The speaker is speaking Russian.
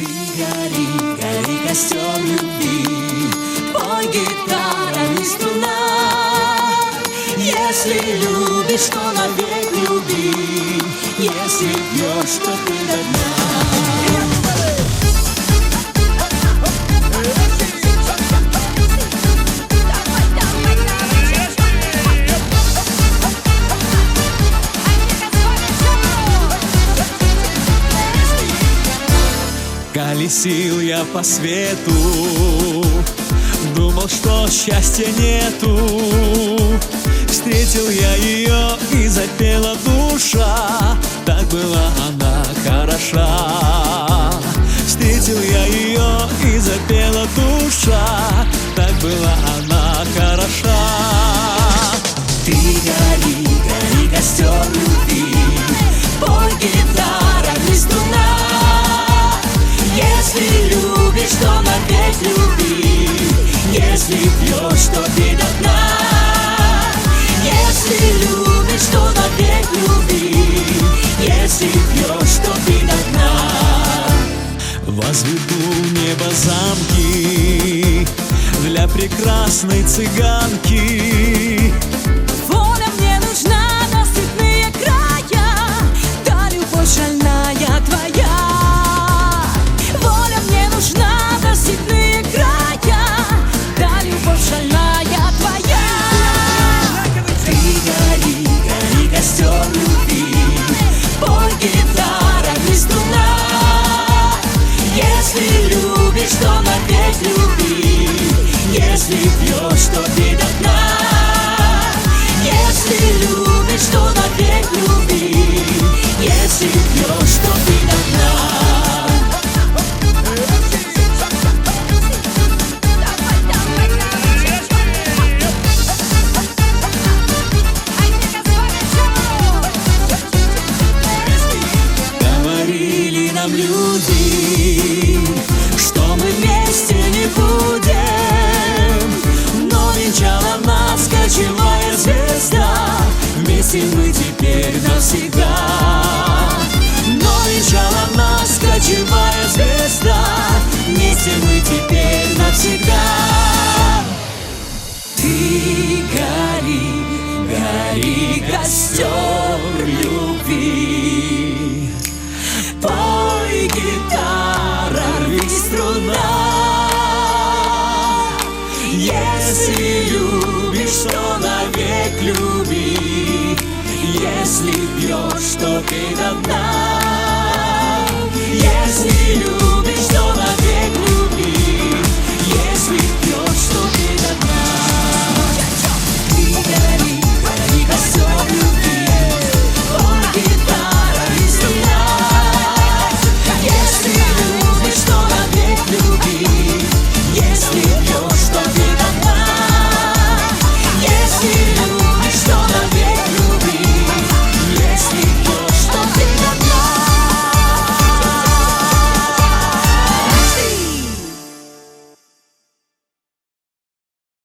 Ты гори, гори, костер любви, пой гитара и струна. Если любишь, то навек люби, если пьешь, то ты до дна. Колесил я по свету, думал, что счастья нету. Встретил я ее и запела душа, так была она хороша. Встретил я ее и запела душа, так была она хороша. Ты гори, гори, костер любви, пой гитара и струна. Если любишь, то навек люби, если пьешь, то ты до дна. Если любишь, то навек люби, если пьешь, то ты до дна. Возведу в небо замки для прекрасной цыганки. Воля мне нужна на сытные края, да любовь шальная твоя. Воля мне нужна на сытные края, да любовь шальная твоя. Ты гори, гори, костер любви, пой гитара и струна. Если любишь, то навек люби, если пьешь, то ты до дна. Если любишь, то навек люби, если пьешь, то ты до дна. Говорили нам люди, что мы вместе не будем, но венчала нас кочевая звезда. Вместе мы теперь навсегда. Но венчала нас кочевая звезда. Вместе мы теперь навсегда. Ты гори, гори, костер любви, пой гитара, рви струна. Если любишь, то навек люби, если пьешь, то ты до дна. Если любишь,